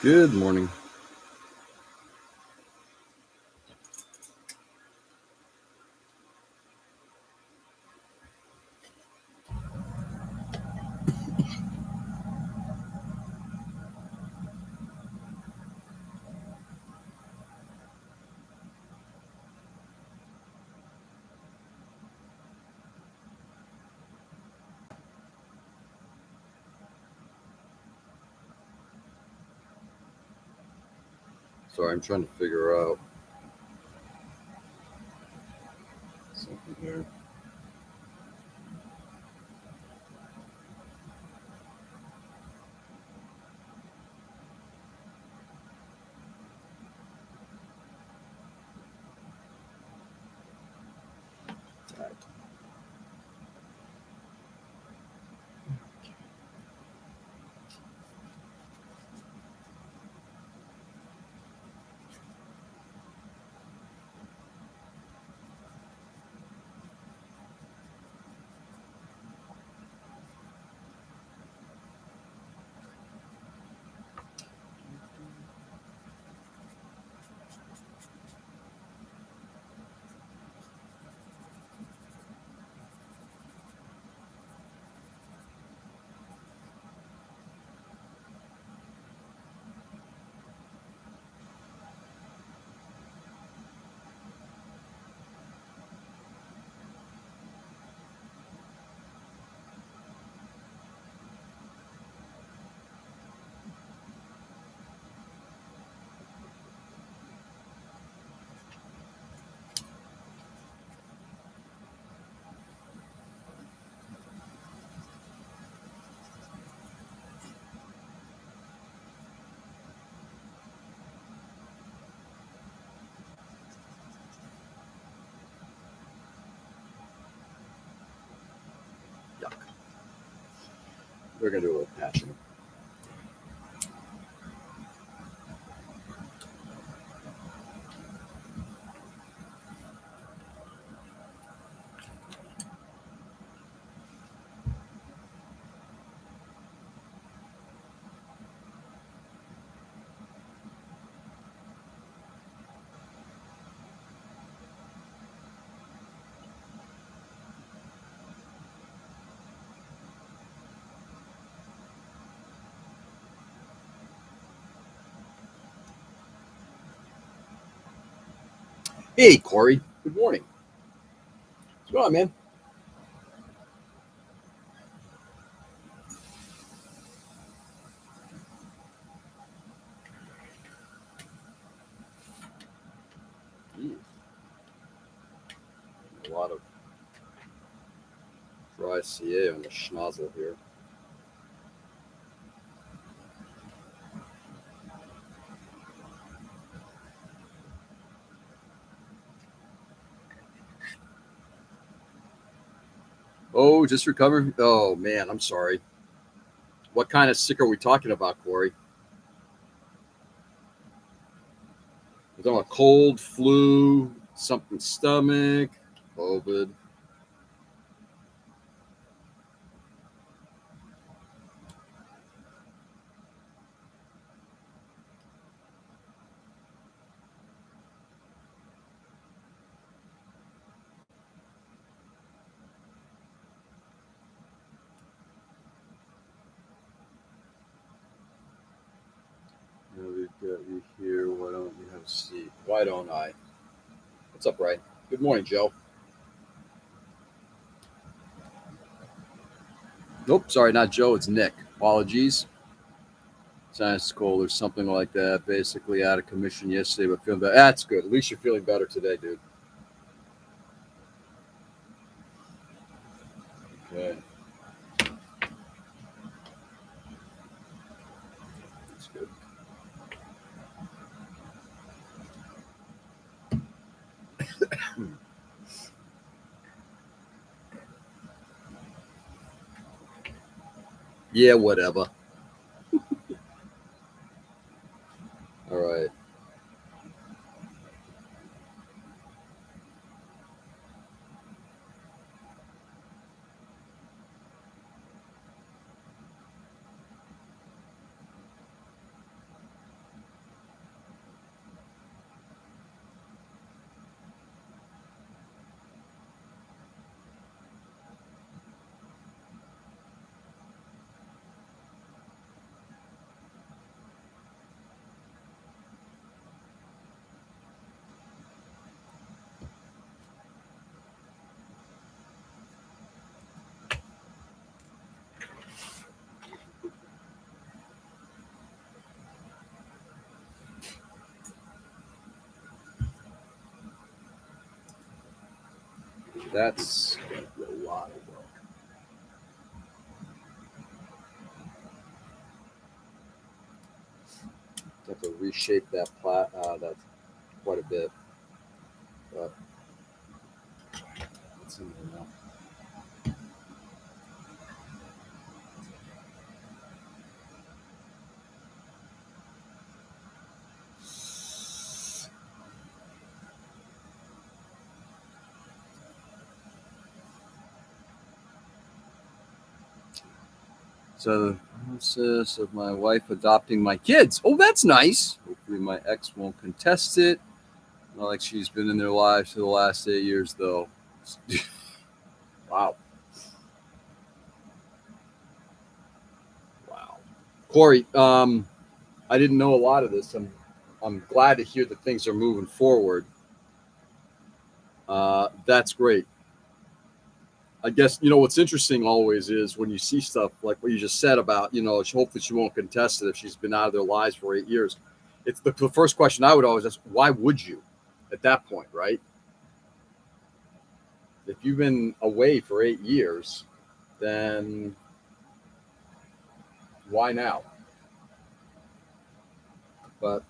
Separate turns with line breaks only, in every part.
Good morning. Sorry, I'm trying to figure out something here. Yuck. We're going to do a little patching. Hey, Corey. Good morning. What's going on, man? Jeez, a lot of dry CA on the schnozzle here. Oh, just recovered. Oh, man, I'm sorry. What kind of sick are we talking about, Corey? We're talking about cold, flu, something stomach, COVID. Now we've got you here. Why don't you have a seat? Why don't I? What's up, Ray? Good morning, Joe. Nope, sorry, not Joe. It's Nick. Apologies. Sinus cold or something like that. Basically out of commission yesterday, but feeling better. That's good. At least you're feeling better today, dude. Okay, that's good. Yeah, whatever. All right. That's gonna be a lot of work. Have to reshape that plat. That's quite a bit. But it's in there now. So the process of my wife adopting my kids. Oh, that's nice. Hopefully my ex won't contest it. Not like she's been in their lives for the last 8 years, though. Wow. Wow. Corey, I didn't know a lot of this. I'm glad to hear that things are moving forward. That's great. I guess what's interesting always is when you see stuff like what you just said about hope that she won't contest it if she's been out of their lives for 8 years. It's the first question I would always ask: why would you, at that point, right? If you've been away for 8 years, then why now? But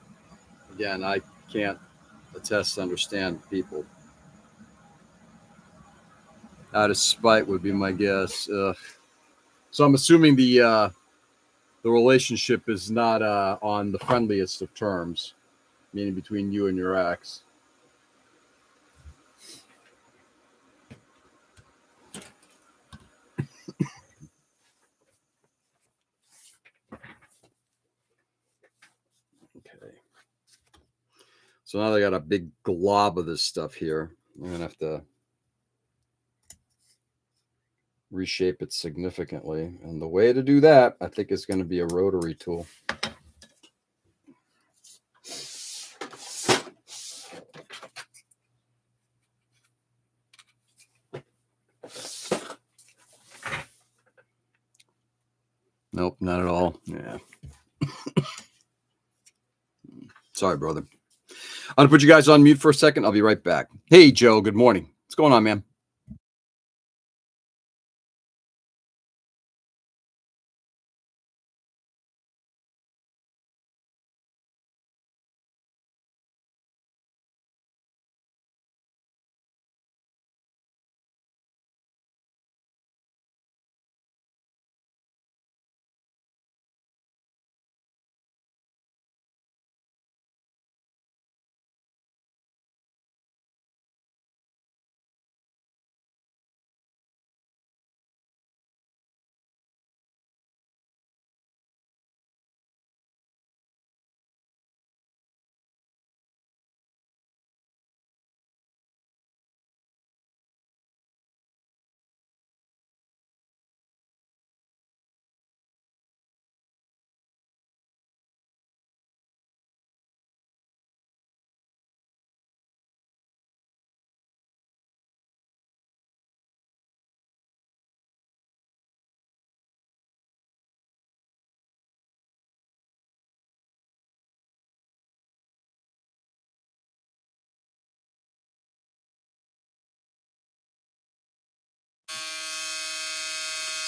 again, I can't attest to understand people. Out of spite would be my guess. So I'm assuming the relationship is not on the friendliest of terms, meaning between you and your ex. Okay. So now they got a big glob of this stuff here. I'm gonna have to reshape it significantly, and the way to do that, I think, is going to be a rotary tool. Nope, not at all. Yeah. Sorry, brother. I'm gonna put you guys on mute for a second. I'll be right back. Hey, Joe. Good morning. What's going on, man?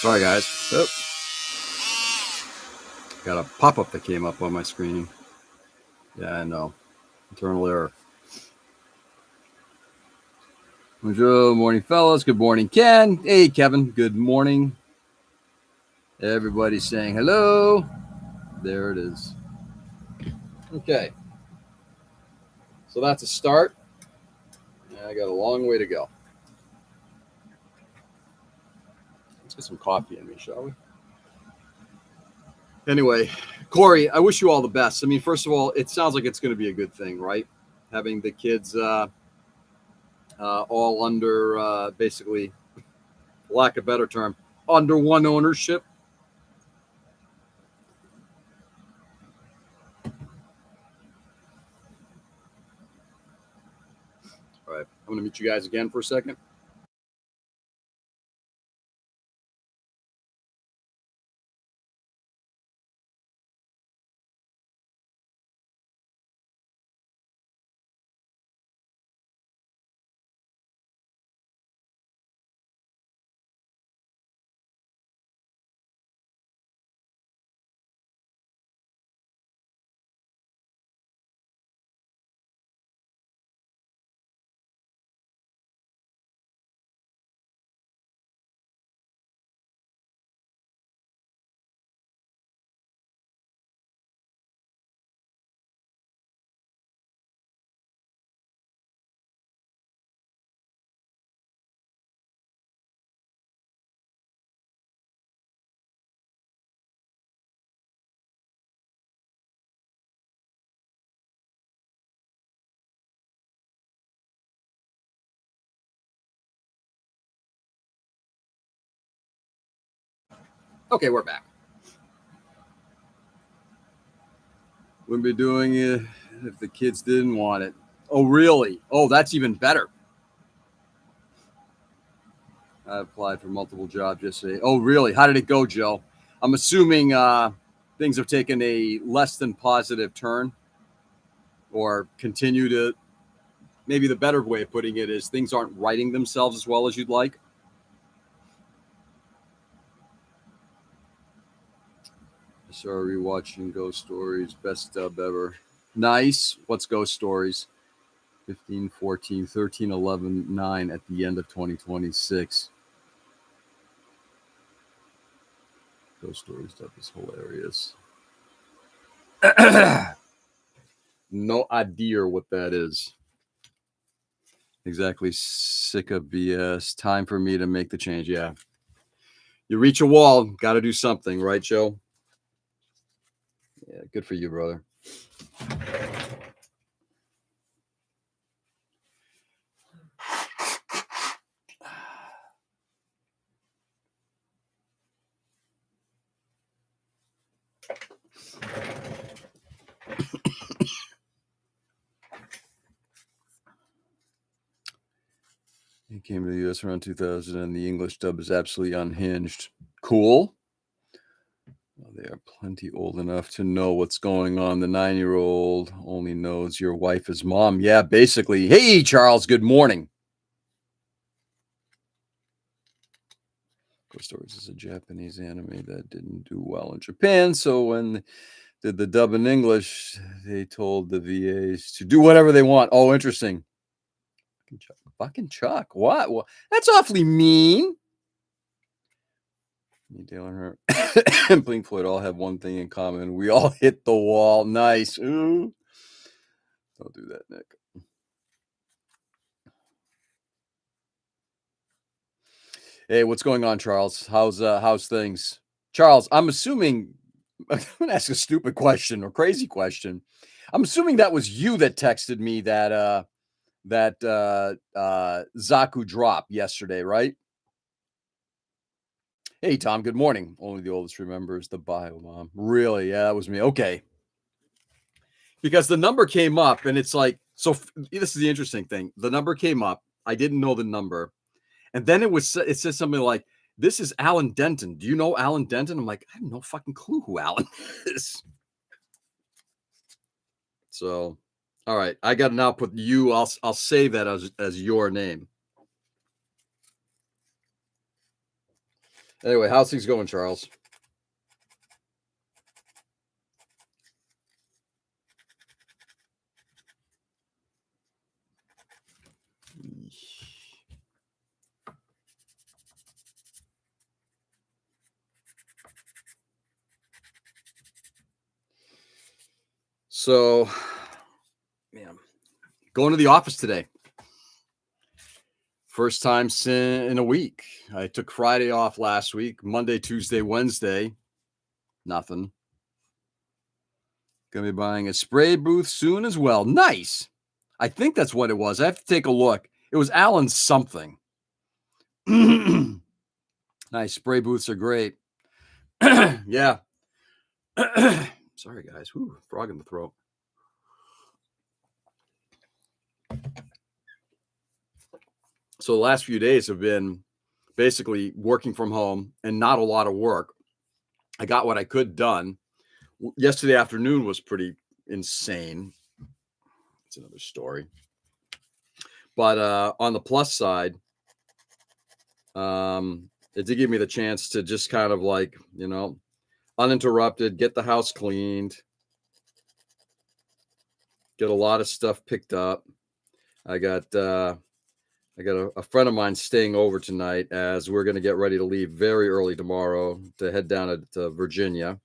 Sorry, guys. Oh, got a pop-up that came up on my screen. Yeah, I know. Internal error. Good morning, fellas. Good morning, Ken. Hey, Kevin. Good morning. Everybody's saying hello. There it is. Okay. So that's a start. I got a long way to go. Let's get some coffee in me, shall we? Anyway, Corey, I wish you all the best. I mean, first of all, it sounds like it's going to be a good thing, right? Having the kids all under, basically, for lack of a better term, under one ownership. All right. I'm going to meet you guys again for a second. Okay, we're back. Wouldn't be doing it if the kids didn't want it. Oh, really? Oh, that's even better. I applied for multiple jobs yesterday. Oh, really? How did it go, Joe? I'm assuming things have taken a less than positive turn or continue to. Maybe the better way of putting it is things aren't writing themselves as well as you'd like. I started rewatching Ghost Stories, best dub ever. Nice. What's Ghost Stories? 15, 14, 13, 11, 9 at the end of 2026. Ghost Stories stuff is hilarious. No idea what that is. Exactly. Sick of BS. Time for me to make the change. Yeah. You reach a wall, got to do something, right, Joe? Yeah, good for you, brother. He came to the U.S. around 2000, and the English dub is absolutely unhinged. Cool. Well, they are plenty old enough to know what's going on. The 9-year-old only knows your wife is mom. Yeah, basically. Hey, Charles, good morning. Ghost Stories is a Japanese anime that didn't do well in Japan. So when did the dub in English, they told the VAs to do whatever they want. Oh, interesting. Fucking Chuck. What? Well, that's awfully mean. Me, Dale, and her and Pink Floyd all have one thing in common. We all hit the wall. Nice. Ooh. Don't do that, Nick. Hey, what's going on, Charles? How's things? Charles, I'm assuming I'm gonna ask a stupid question or crazy question. I'm assuming that was you that texted me that Zaku drop yesterday, right? Hey, Tom, good morning. Only the oldest remembers the bio mom. Really? Yeah, that was me. Okay. Because the number came up and it's like, so this is the interesting thing. The number came up. I didn't know the number. And then it says something like, this is Alan Denton. Do you know Alan Denton? I'm like, I have no fucking clue who Alan is. So, all right. I got to now put you, I'll save that as your name. Anyway, how's things going, Charles? So, man, going to the office today. First time in a week. I took Friday off last week. Monday, Tuesday, Wednesday, nothing. Gonna be buying a spray booth soon as well. Nice. I think that's what it was. I have to take a look. It was Allen's something. Nice. Spray booths are great. Yeah. Sorry, guys. Whew, frog in the throat. So the last few days have been basically working from home and not a lot of work. I got what I could done. Yesterday afternoon was pretty insane. It's another story. But on the plus side, it did give me the chance to just kind of like, uninterrupted, get the house cleaned, get a lot of stuff picked up. I got a friend of mine staying over tonight as we're going to get ready to leave very early tomorrow to head down to Virginia.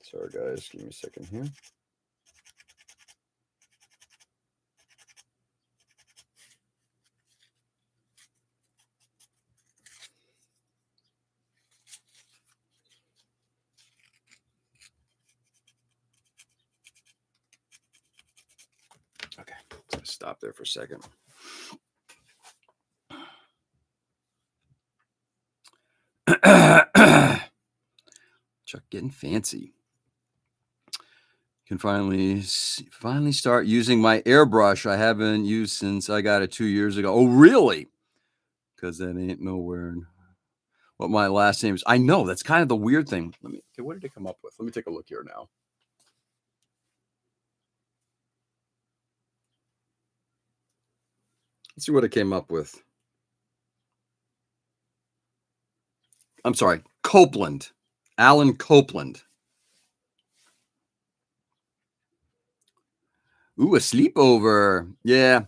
Sorry, guys. Give me a second here. Okay, let's stop there for a second. Chuck getting fancy. Can finally start using my airbrush I haven't used since I got it 2 years ago. Oh, really? Because that ain't nowhere in what my last name is. I know, that's kind of the weird thing. Okay, what did it come up with? Let me take a look here now. Let's see what it came up with. I'm sorry, Copeland. Alan Copeland. Ooh, a sleepover. Yeah.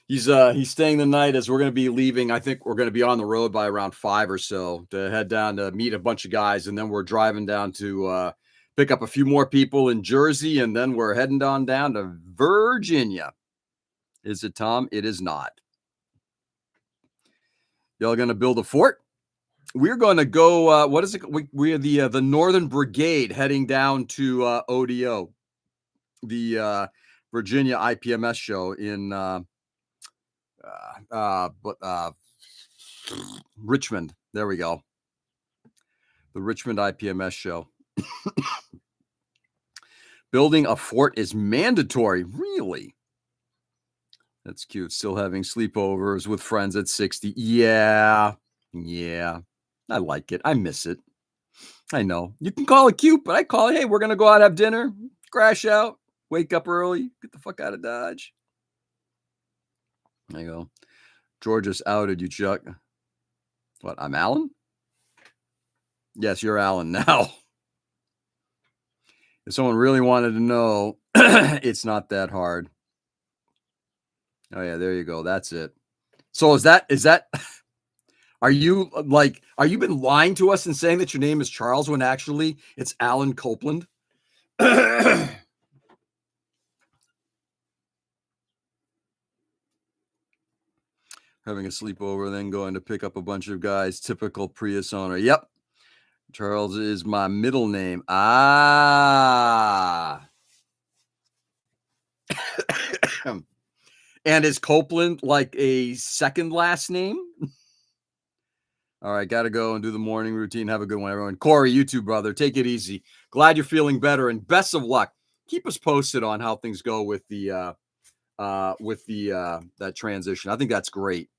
He's staying the night as we're going to be leaving. I think we're going to be on the road by around 5 or so to head down to meet a bunch of guys. And then we're driving down to pick up a few more people in Jersey. And then we're heading down to Virginia. Is it, Tom? It is not. Y'all going to build a fort? We're going to go, what is it? We are the Northern Brigade heading down to ODO, the Virginia IPMS show in Richmond. There we go. The Richmond IPMS show. Building a fort is mandatory. Really? That's cute. Still having sleepovers with friends at 60. Yeah. I like it. I miss it. I know. You can call it cute, but I call it, hey, we're going to go out, have dinner, crash out, wake up early, get the fuck out of Dodge. There you go. George just outed you, Chuck. What, I'm Alan? Yes, you're Alan now. If someone really wanted to know, it's not that hard. Oh, yeah, there you go. That's it. So is that, are you been lying to us and saying that your name is Charles when actually it's Alan Copeland? Having a sleepover, then going to pick up a bunch of guys. Typical Prius owner. Yep. Charles is my middle name. Ah. And is Copeland like a second last name? All right, got to go and do the morning routine. Have a good one, everyone. Corey, you too, brother. Take it easy. Glad you're feeling better, and best of luck. Keep us posted on how things go with the that transition. I think that's great.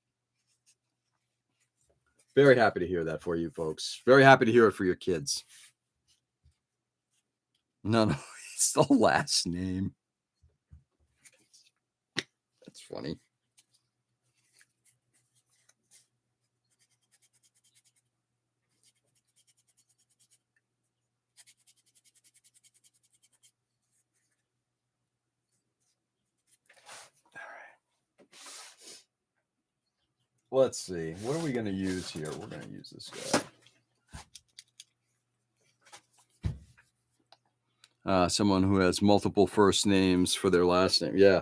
Very happy to hear that for you folks. Very happy to hear it for your kids. No, it's the last name. That's funny. Let's see. What are we going to use here? We're going to use this guy. Someone who has multiple first names for their last name. Yeah.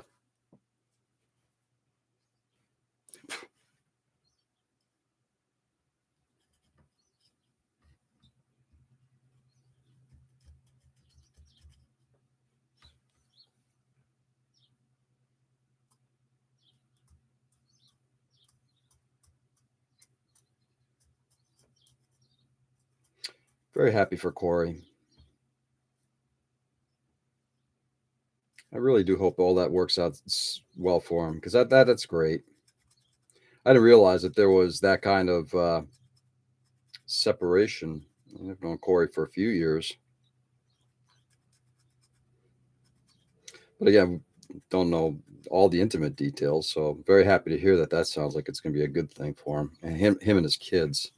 Very happy for Corey. I really do hope all that works out well for him, because that's great. I didn't realize that there was that kind of separation. I've known Corey for a few years, but again, don't know all the intimate details. So very happy to hear that. That sounds like it's going to be a good thing for him and him and his kids.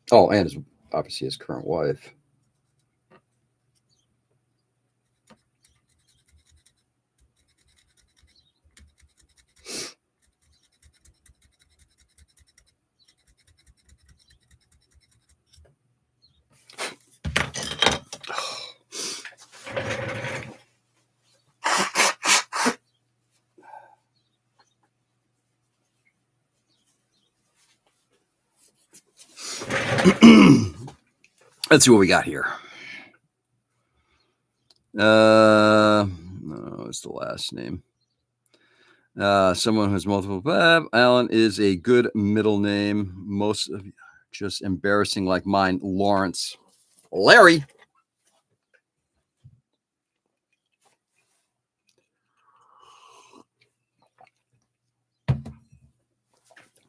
Oh, and obviously his current wife. Let's see what we got here. What's the last name? Someone who's multiple. Alan is a good middle name. Most of just embarrassing like mine. Lawrence. Larry.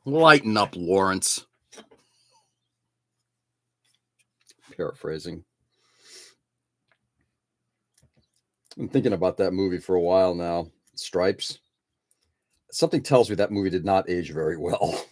Lighten up, Lawrence. Paraphrasing. I'm thinking about that movie for a while now. Stripes. Something tells me that movie did not age very well.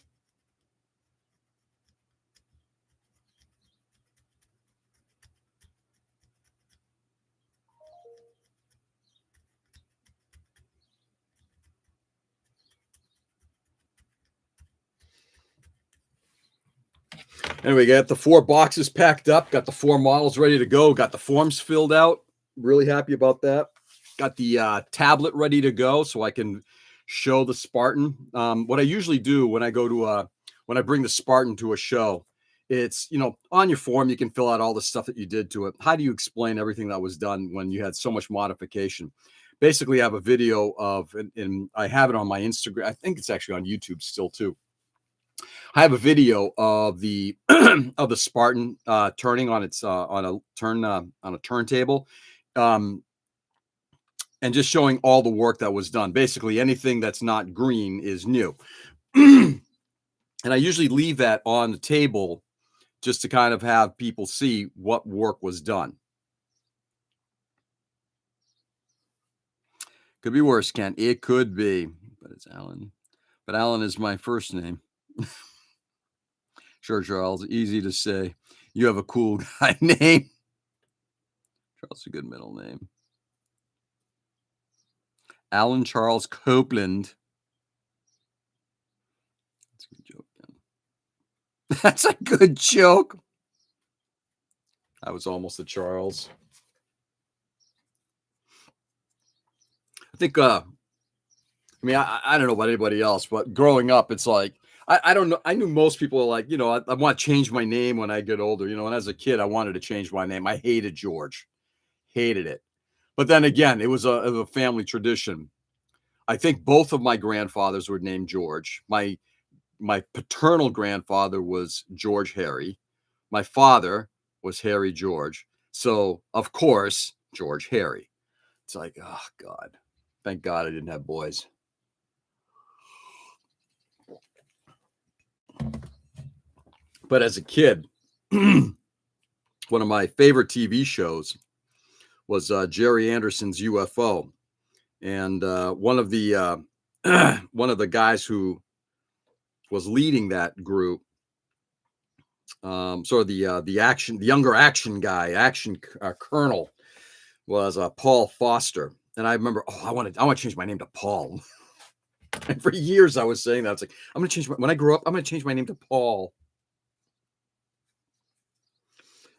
Anyway, got the 4 boxes packed up, got the 4 models ready to go, got the forms filled out. Really happy about that. Got the tablet ready to go so I can show the Spartan. What I usually do when I go to when I bring the Spartan to a show, it's, on your form, you can fill out all the stuff that you did to it. How do you explain everything that was done when you had so much modification? Basically, I have a video of, and I have it on my Instagram. I think it's actually on YouTube still too. I have a video of the of the Spartan turning on its on a turntable, and just showing all the work that was done. Basically, anything that's not green is new. And I usually leave that on the table just to kind of have people see what work was done. Could be worse, Ken. It could be, but it's Alan. But Alan is my first name. Sure, Charles. Easy to say. You have a cool guy name. Charles is a good middle name. Alan Charles Copeland. That's a good joke. That's a good joke. I was almost a Charles. I think, I don't know about anybody else, but growing up, it's like, I don't know. I knew most people are like, I want to change my name when I get older, and as a kid, I wanted to change my name. I hated George, hated it. But then again, it was a family tradition. I think both of my grandfathers were named George. My paternal grandfather was George Harry. My father was Harry George. So, of course, George Harry. It's like, oh, God. Thank God I didn't have boys. But as a kid, one of my favorite TV shows was Jerry Anderson's UFO. And one of the guys who was leading that group, sort of the younger action guy, colonel, was Paul Foster. And I remember, I want to change my name to Paul. And for years I was saying that. It's like, I'm going to change when I grow up, I'm going to change my name to Paul.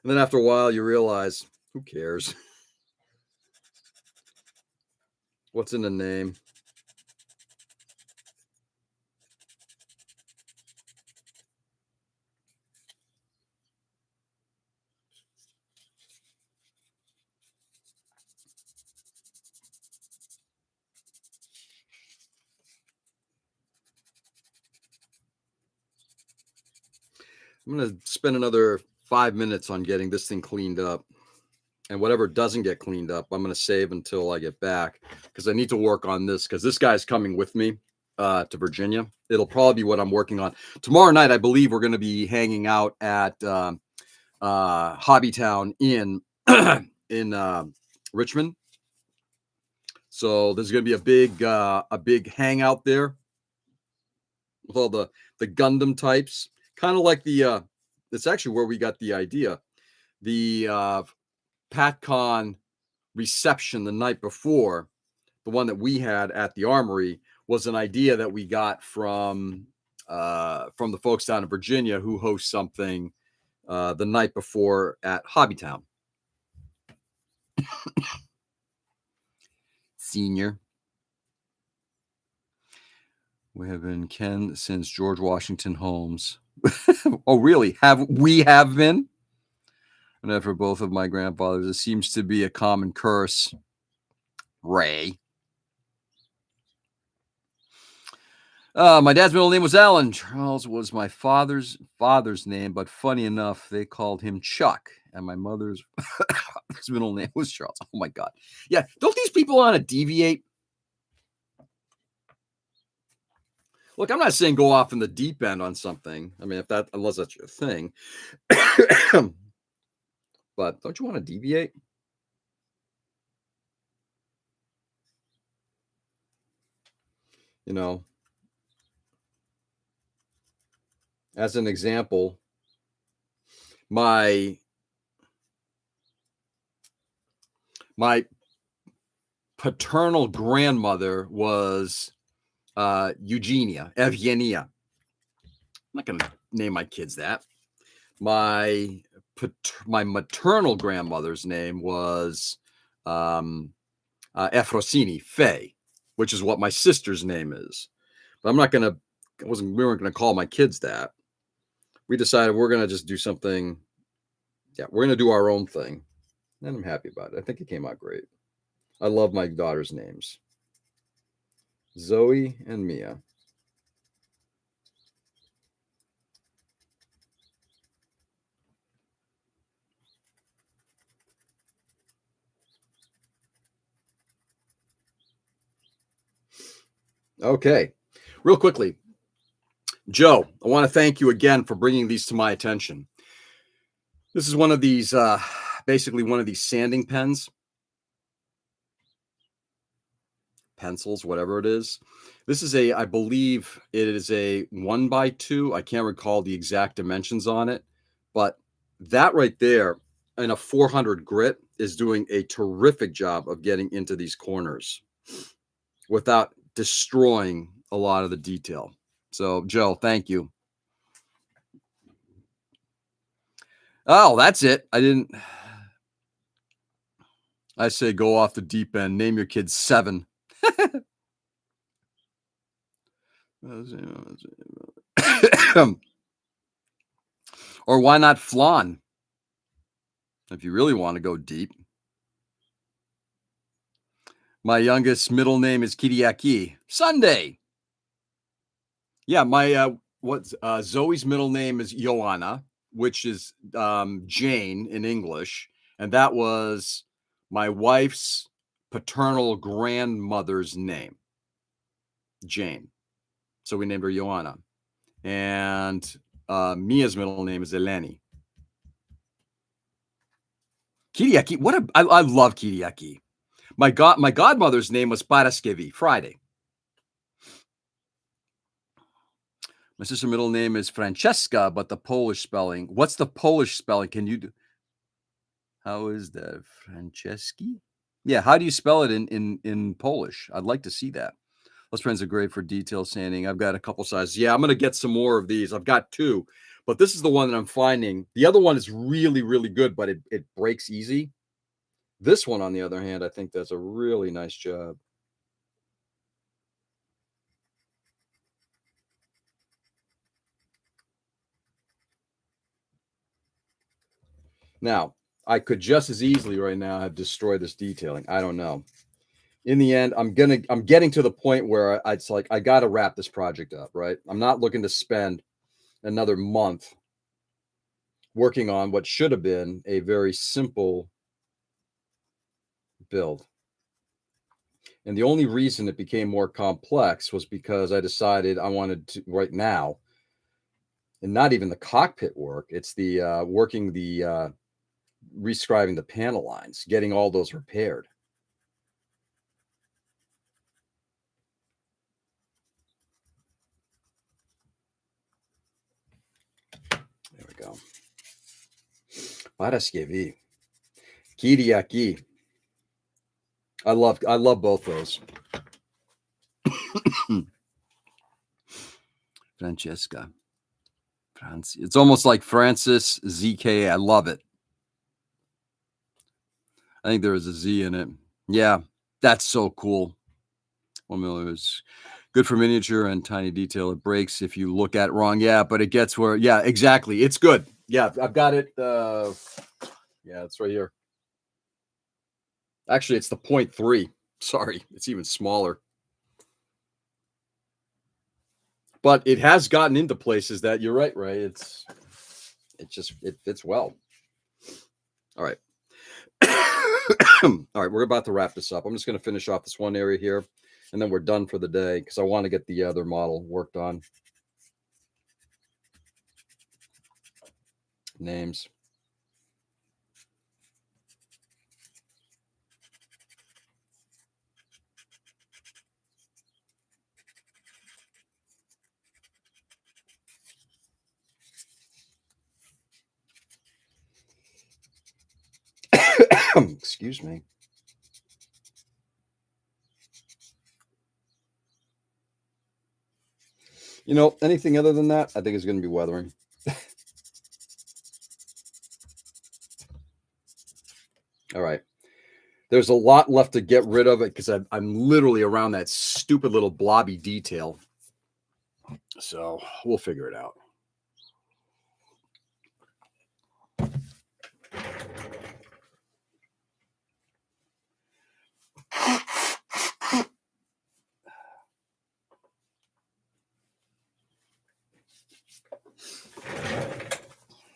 And then after a while you realize, who cares? What's in the name? I'm going to spend another 5 minutes on getting this thing cleaned up. And whatever doesn't get cleaned up, I'm going to save until I get back, because I need to work on this, because this guy's coming with me to Virginia. It'll probably be what I'm working on. Tomorrow night, I believe we're going to be hanging out at Hobbytown in Richmond. So there's going to be a big hangout there with all the Gundam types, kind of like it's actually where we got the idea. The PatCon reception the night before, the one that we had at the Armory, was an idea that we got from the folks down in Virginia who host something the night before at Hobbytown. Senior. We have been Ken since George Washington Holmes. Oh, really? Have been? And for both of my grandfathers, it seems to be a common curse. Ray. My dad's middle name was Alan. Charles was my father's name, but funny enough, they called him Chuck, and my mother's his middle name was Charles. Oh my God. Yeah. Don't these people want to deviate? Look, I'm not saying go off in the deep end on something. I mean, unless that's your thing. But don't you want to deviate? You know, as an example, my paternal grandmother was Evgenia. I'm not going to name my kids that. My maternal grandmother's name was Efrosini, Faye, which is what my sister's name is. But we weren't going to call my kids that. We decided we're going to just do something. Yeah, we're going to do our own thing. And I'm happy about it. I think it came out great. I love my daughter's names, Zoe and Mia. Okay, real quickly, Joe, I want to thank you again for bringing these to my attention. This is one of these, basically one of these sanding pencils, whatever it is. This is I believe it is a 1x2. I can't recall the exact dimensions on it, but that right there in a 400 grit is doing a terrific job of getting into these corners without destroying a lot of the detail. So, Joe, thank you. Oh, that's it. I say go off the deep end. Name your kid 7. Or why not Flan? If you really want to go deep. My youngest middle name is Kiriaki. Sunday. Yeah, Zoe's middle name is Joanna, which is Jane in English, and that was my wife's paternal grandmother's name, Jane. So we named her Joanna. And Mia's middle name is Eleni. Kiriaki. I love Kiriaki. My godmother's name was Paraskevi, Friday. My sister's middle name is Francesca, but the Polish spelling. What's the Polish spelling? Can you do? How is that? Franceschi? Yeah, how do you spell it in Polish? I'd like to see that. Those friends are great for detail sanding. I've got a couple sizes. Yeah, I'm going to get some more of these. I've got 2, but this is the one that I'm finding. The other one is really, really good, but it breaks easy. This one, on the other hand, I think does a really nice job. Now, I could just as easily right now have destroyed this detailing. I don't know. In the end, I'm getting to the point where it's like I got to wrap this project up, right? I'm not looking to spend another month working on what should have been a very simple build. And the only reason it became more complex was because I decided I wanted to right now, and not even the cockpit work, it's the working the rescribing the panel lines, getting all those repaired. There we go. Paraskevi. Kiriaki. I love both those. Francesca. It's almost like Francis ZK. I love it. I think there is a Z in it. Yeah, that's so cool. 1 millimeter is good for miniature and tiny detail. It breaks if you look at it wrong. Yeah, but it gets where, yeah, exactly. It's good. Yeah, I've got it. Yeah, it's right here. Actually, it's the 0.3. Sorry, it's even smaller. but it has gotten into places that you're right, Ray. It fits well. All right. All right, we're about to wrap this up. I'm just going to finish off this one area here, and then we're done for the day because I want to get the other model worked on. Names. Excuse me. You know, anything other than that, I think is going to be weathering. All right. There's a lot left to get rid of it because I'm literally around that stupid little blobby detail. So we'll figure it out.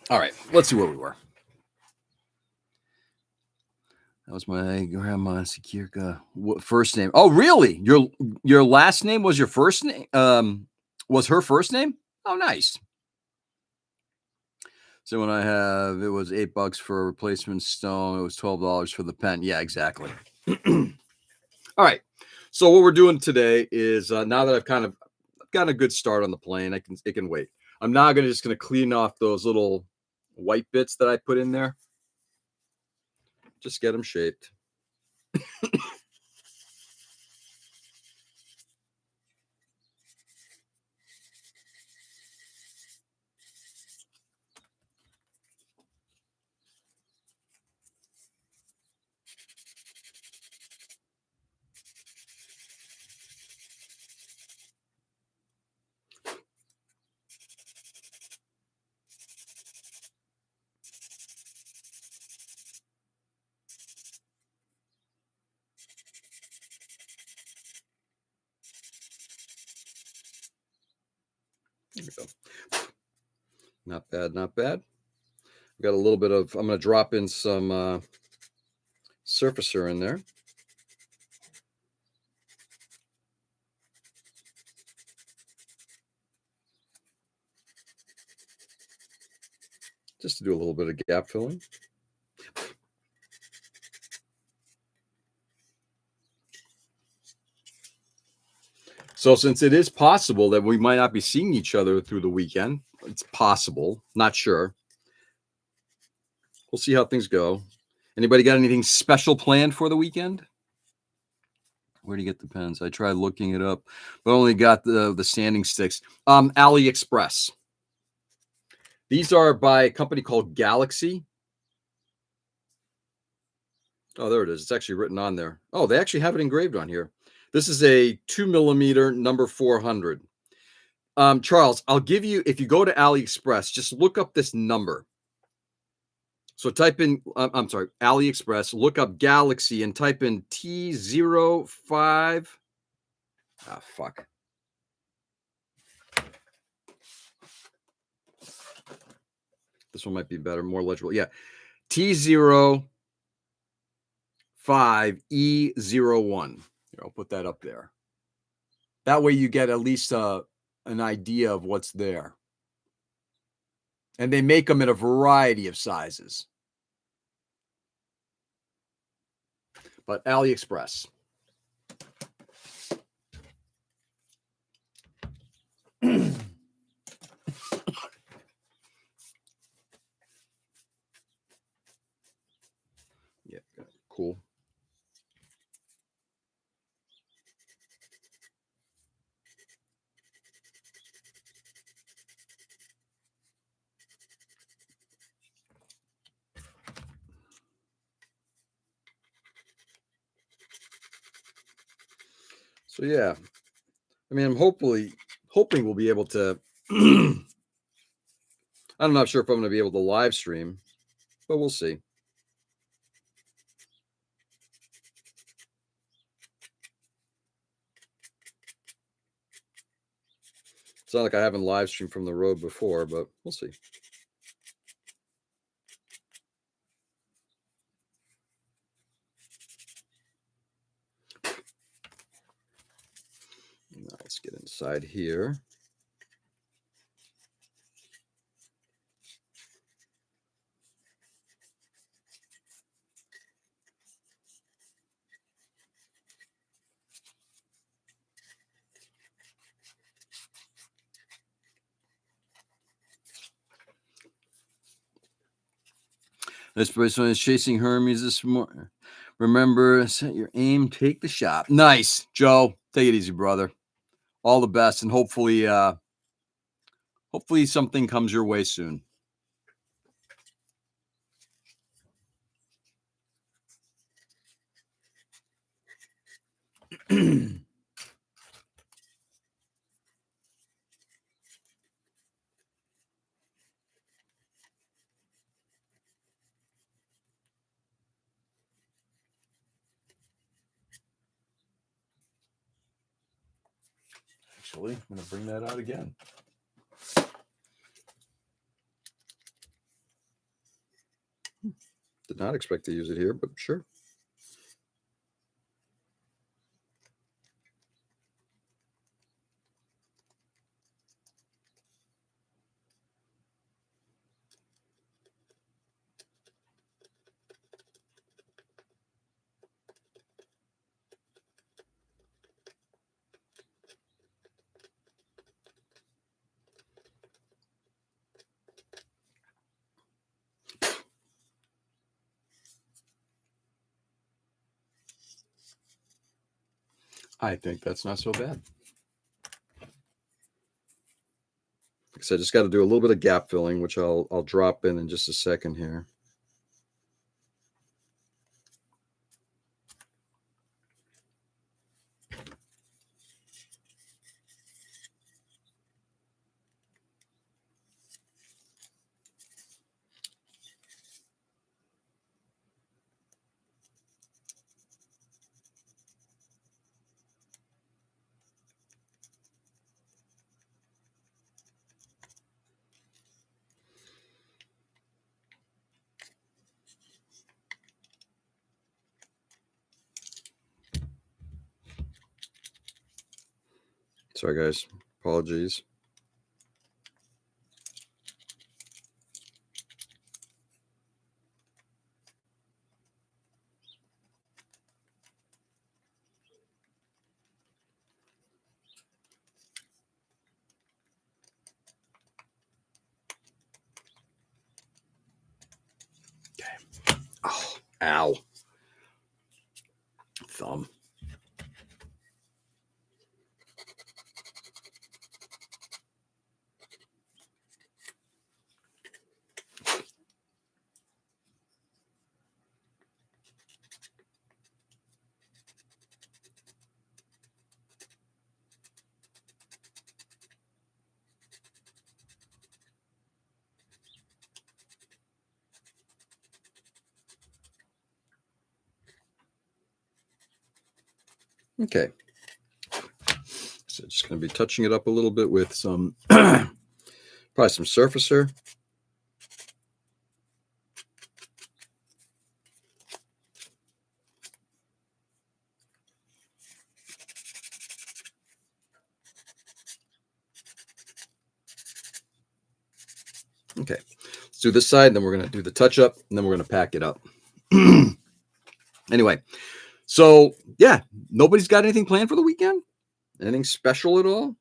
All right, let's see where we were. That was my grandma Sikirka first name. Oh, really? Your last name was your first name? Was her first name? Oh, nice. So when I have, it was $8 for a replacement stone. It was $12 for the pen. Yeah, exactly. All right. So what we're doing today is now that I've gotten a good start on the plane, it can wait. I'm now just going to clean off those little white bits that I put in there. Just get them shaped. There we go. Not bad, not bad. We got a little bit of, I'm going to drop in some surfacer in there. Just to do a little bit of gap filling. So since it is possible that we might not be seeing each other through the weekend, it's possible, not sure. We'll see how things go. Anybody got anything special planned for the weekend? Where do you get the pens? I tried looking it up, but only got the sanding sticks. AliExpress. These are by a company called Galaxy. Oh, there it is. It's actually written on there. Oh, they actually have it engraved on here. This is a 2mm number 400. Charles, I'll give you, if you go to AliExpress, just look up this number. So type in, I'm sorry, AliExpress, look up Galaxy and type in T05. Ah, fuck. This one might be better, more legible. Yeah. T05E01. Here, I'll put that up there. That way you get at least an idea of what's there. And they make them in a variety of sizes. But AliExpress. Yeah, cool. So yeah, I mean, I'm hoping we'll be able to. I'm not sure if I'm going to be able to live stream, but we'll see. It's not like I haven't live streamed from the road before, but we'll see. Now let's get inside here. This person is chasing Hermes this morning. Remember, set your aim, take the shot. Nice, Joe. Take it easy, brother. All the best, and hopefully something comes your way soon. Actually, I'm going to bring that out again. Did not expect to use it here, but sure. I think that's not so bad. Like I said, just got to do a little bit of gap filling, which I'll drop in just a second here. Sorry, guys. Apologies. Okay. Oh, ow. Thumb. Okay. So just going to be touching it up a little bit with some, probably some surfacer. Okay. Let's do this side, and then we're going to do the touch up, and then we're going to pack it up. Anyway, so yeah, nobody's got anything planned for the weekend? Anything special at all?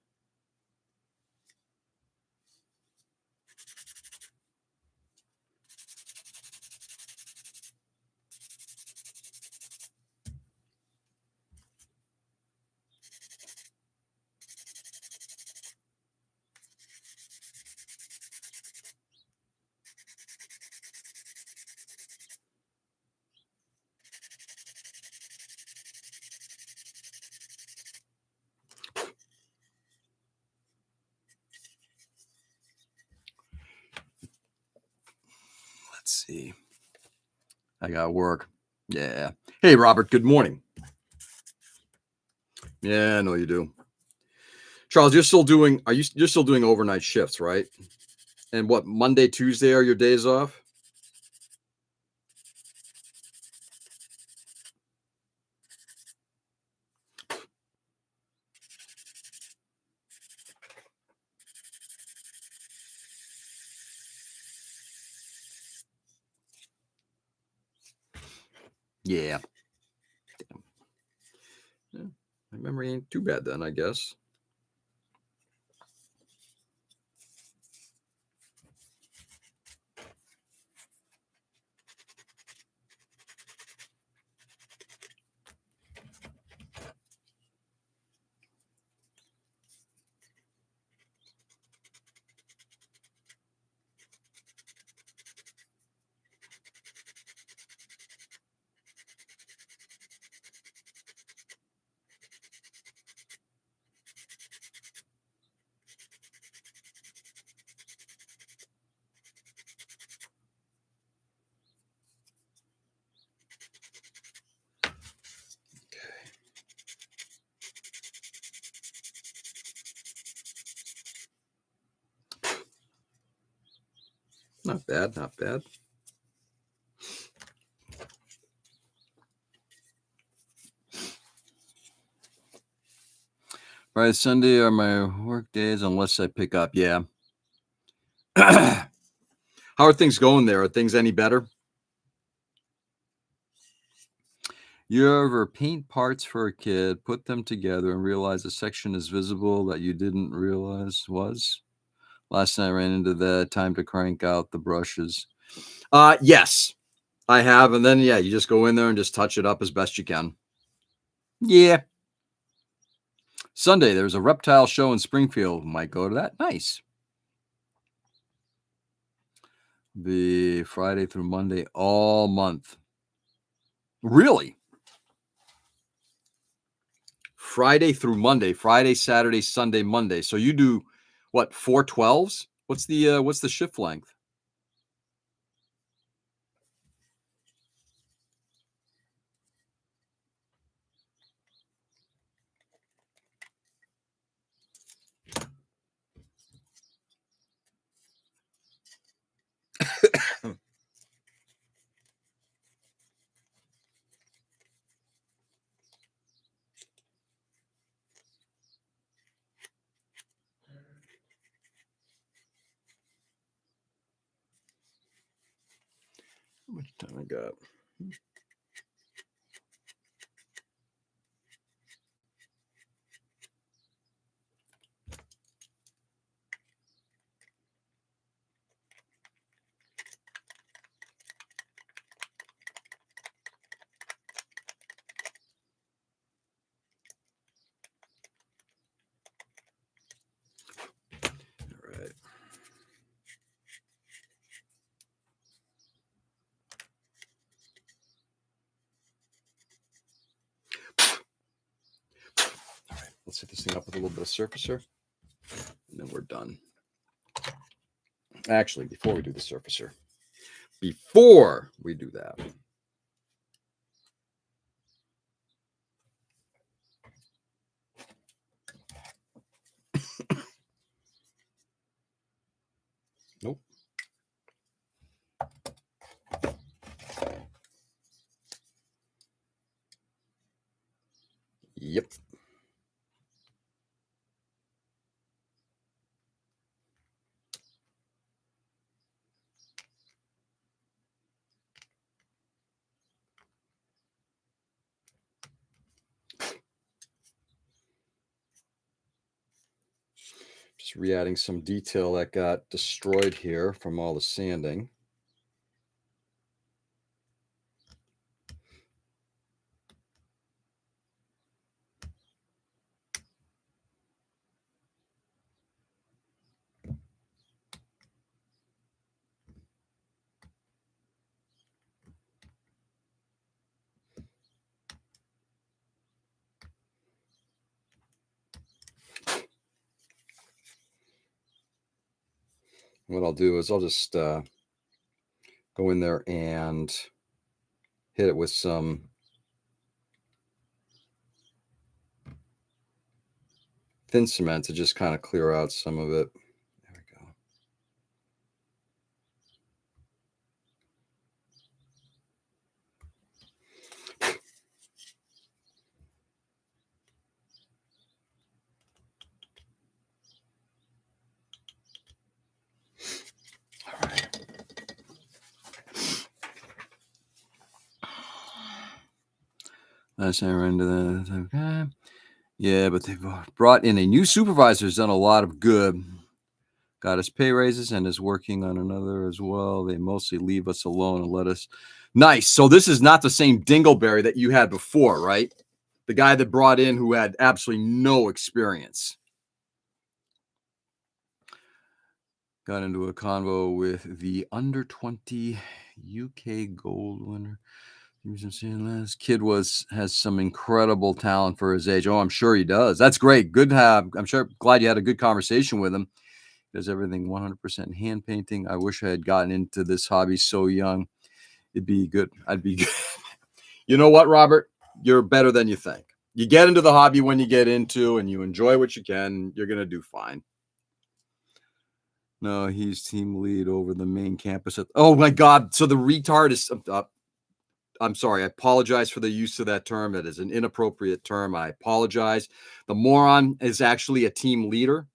Let's see. I got work. Yeah. Hey, Robert, good morning. Yeah, I know you do. Charles, you're still doing overnight shifts, right? And what, Monday, Tuesday are your days off? Yeah. Damn. Yeah. My memory ain't too bad then, I guess. Not bad, not bad. Friday, Sunday are my work days unless I pick up. Yeah. How are things going there? Are things any better? You ever paint parts for a kid, put them together, and realize a section is visible that you didn't realize was? Last night I ran into that. Time to crank out the brushes. Yes, I have. And then, yeah, you just go in there and just touch it up as best you can. Yeah. Sunday, there's a reptile show in Springfield. Might go to that. Nice. Be Friday through Monday all month. Really? Friday through Monday, Friday, Saturday, Sunday, Monday. So you do what, 4 12s? What's the shift length? How much time I got? All right. All right. Let's hit this thing up with a little bit of surfacer, and then we're done. Actually, before we do the surfacer, before we do that, nope. Yep. Just re-adding some detail that got destroyed here from all the sanding. What I'll do is I'll just go in there and hit it with some thin cement to just kind of clear out some of it. There we go. All right. Last time I ran into the yeah, but they've brought in a new supervisor who's done a lot of good. Got us pay raises and is working on another as well. They mostly leave us alone and let us. Nice. So this is not the same Dingleberry that you had before, right? The guy that brought in who had absolutely no experience. Got into a convo with the under 20 UK gold winner. This kid has some incredible talent for his age. Oh, I'm sure he does. That's great. Good. I'm sure. Glad you had a good conversation with him. Does everything 100% hand painting. I wish I had gotten into this hobby so young. It'd be good. I'd be good. You know what, Robert? You're better than you think. You get into the hobby when you get into, and you enjoy what you can. You're gonna do fine. No, he's team lead over the main campus. Oh my God! So the retard is. I'm sorry. I apologize for the use of that term. That is an inappropriate term. I apologize. The moron is actually a team leader.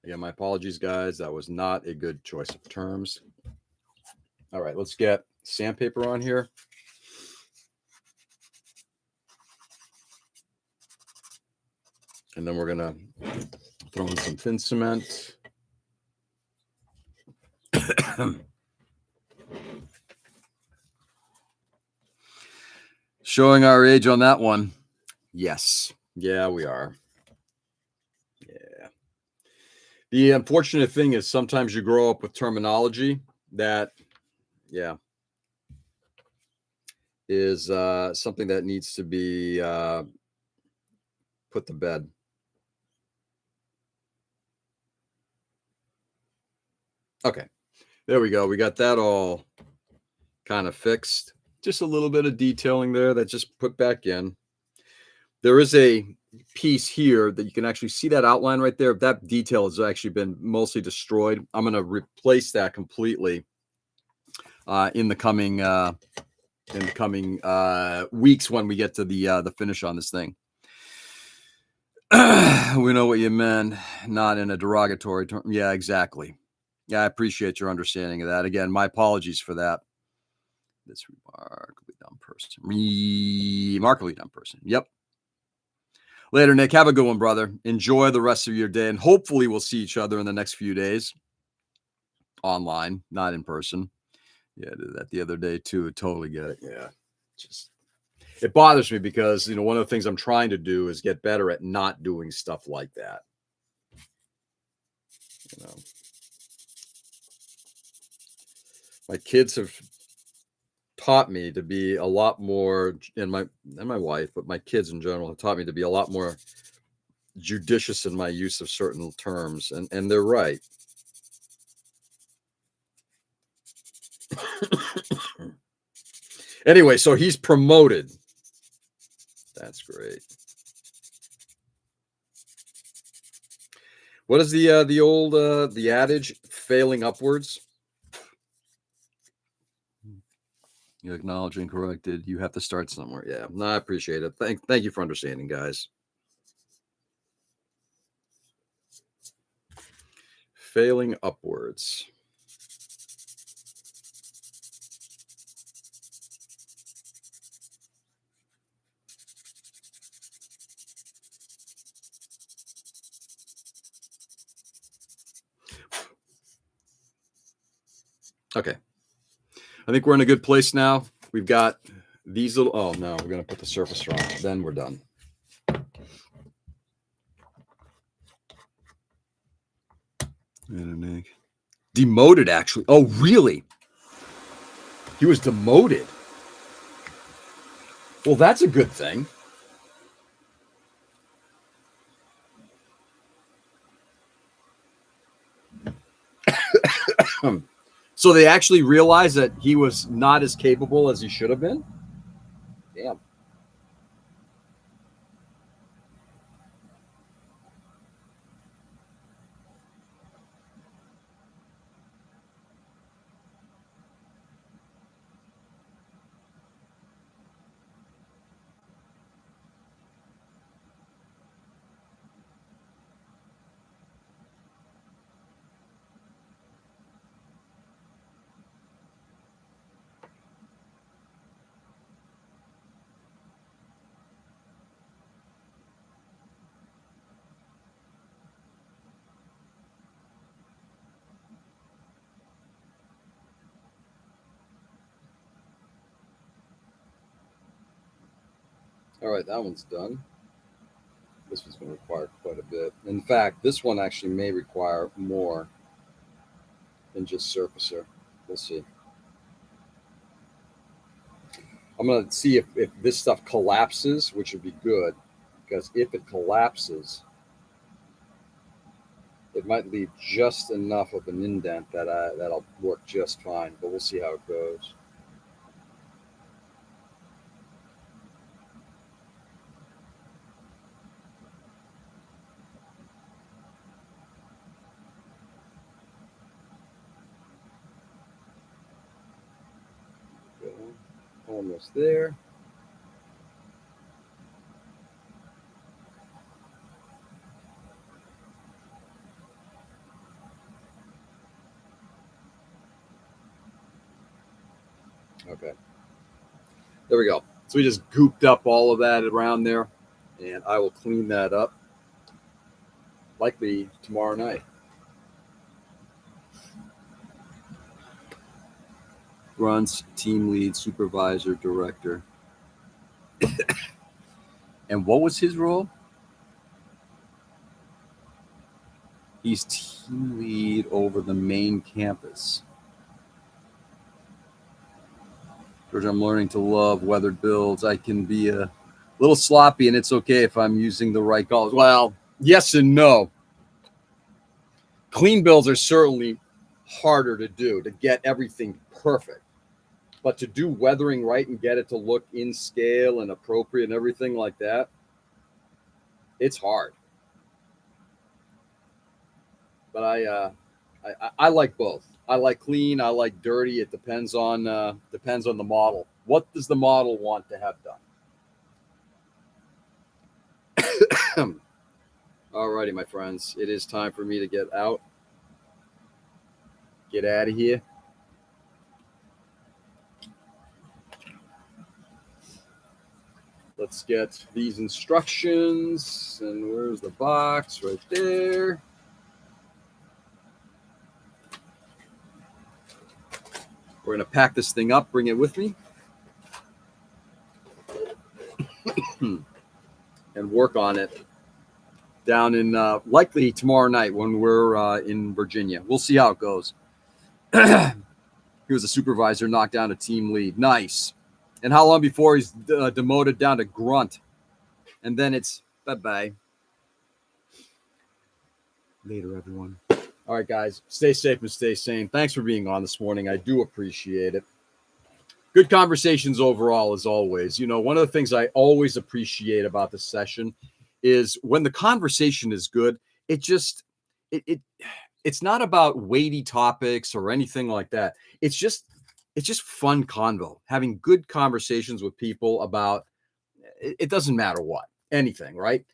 Again, my apologies, guys. That was not a good choice of terms. All right, let's get sandpaper on here. And then we're going to throw in some thin cement. Showing our age on that one. Yes. Yeah, we are. Yeah. The unfortunate thing is sometimes you grow up with terminology that, yeah, is something that needs to be put to bed. Okay. There we go. We got that all kind of fixed. Just a little bit of detailing there that just put back in. There is a piece here that you can actually see that outline right there. That detail has actually been mostly destroyed. I'm going to replace that completely in the coming weeks when we get to the finish on this thing. We know what you meant, not in a derogatory term. Yeah, exactly. Yeah, I appreciate your understanding of that. Again, my apologies for that. This remarkably dumb person. Remarkably dumb person. Yep. Later, Nick. Have a good one, brother. Enjoy the rest of your day, and hopefully we'll see each other in the next few days. Online, not in person. Yeah, I did that the other day too. Totally get it. Yeah. Just it bothers me because one of the things I'm trying to do is get better at not doing stuff like that. My kids have taught me to be a lot more, and my wife, but my kids in general have taught me to be a lot more judicious in my use of certain terms, and they're right. Anyway, so he's promoted. That's great. What is the old the adage? Failing upwards. You acknowledge and corrected. You have to start somewhere. Yeah, no, I appreciate it. Thank you for understanding, guys. Failing upwards. Okay. I think we're in a good place now. We've got these little, oh no, we're going to put the surface on. Then we're done. Demoted, actually. Oh, really? He was demoted. Well, that's a good thing. So they actually realized that he was not as capable as he should have been? Damn. All right, that one's done. This one's going to require quite a bit. In fact, this one actually may require more than just surfacer. We'll see. I'm going to see if this stuff collapses, which would be good, because if it collapses, it might leave just enough of an indent that that'll work just fine. But we'll see how it goes. Almost there. Okay. There we go. So we just gooped up all of that around there, and I will clean that up likely tomorrow night. Runs, team lead, supervisor, director. And what was his role? He's team lead over the main campus. George, I'm learning to love weathered builds. I can be a little sloppy, and it's okay if I'm using the right colors. Well, yes and no. Clean builds are certainly harder to do, to get everything perfect. But to do weathering right and get it to look in scale and appropriate and everything like that, it's hard. But I like both. I like clean. I like dirty. It depends on the model. What does the model want to have done? All righty, my friends. It is time for me to get out. Get out of here. Let's get these instructions. And where's the box? Right there. We're going to pack this thing up, bring it with me, and work on it down in likely tomorrow night when we're in Virginia. We'll see how it goes. He was a supervisor, knocked down a team lead. Nice. And how long before he's demoted down to grunt? And then it's bye-bye. Later, everyone. All right, guys. Stay safe and stay sane. Thanks for being on this morning. I do appreciate it. Good conversations overall, as always. You know, one of the things I always appreciate about the session is when the conversation is good, it's not about weighty topics or anything like that. It's just fun convo, having good conversations with people about it doesn't matter what, anything, right?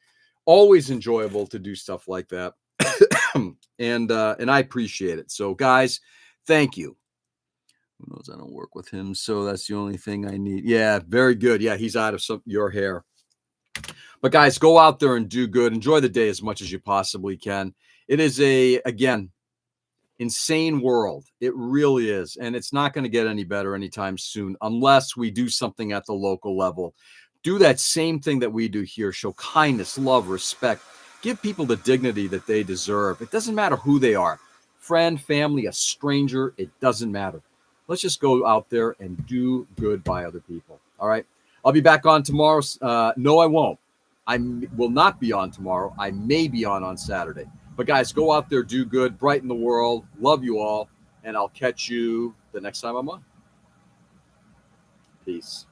Always enjoyable to do stuff like that. and I appreciate it. So guys, thank you. Who knows? I don't work with him, so that's the only thing I need. Yeah, very good. Yeah, he's out of your hair. But guys, go out there and do good. Enjoy the day as much as you possibly can. It is again, insane world. It really is. And it's not going to get any better anytime soon unless we do something at the local level. Do that same thing that we do here. Show kindness, love, respect. Give people the dignity that they deserve. It doesn't matter who they are. Friend, family, a stranger, it doesn't matter. Let's just go out there and do good by other people. All right. I'll be back on tomorrow. No, I won't. I will not be on tomorrow. I may be on Saturday. But guys, go out there, do good, brighten the world. Love you all. And I'll catch you the next time I'm on. Peace.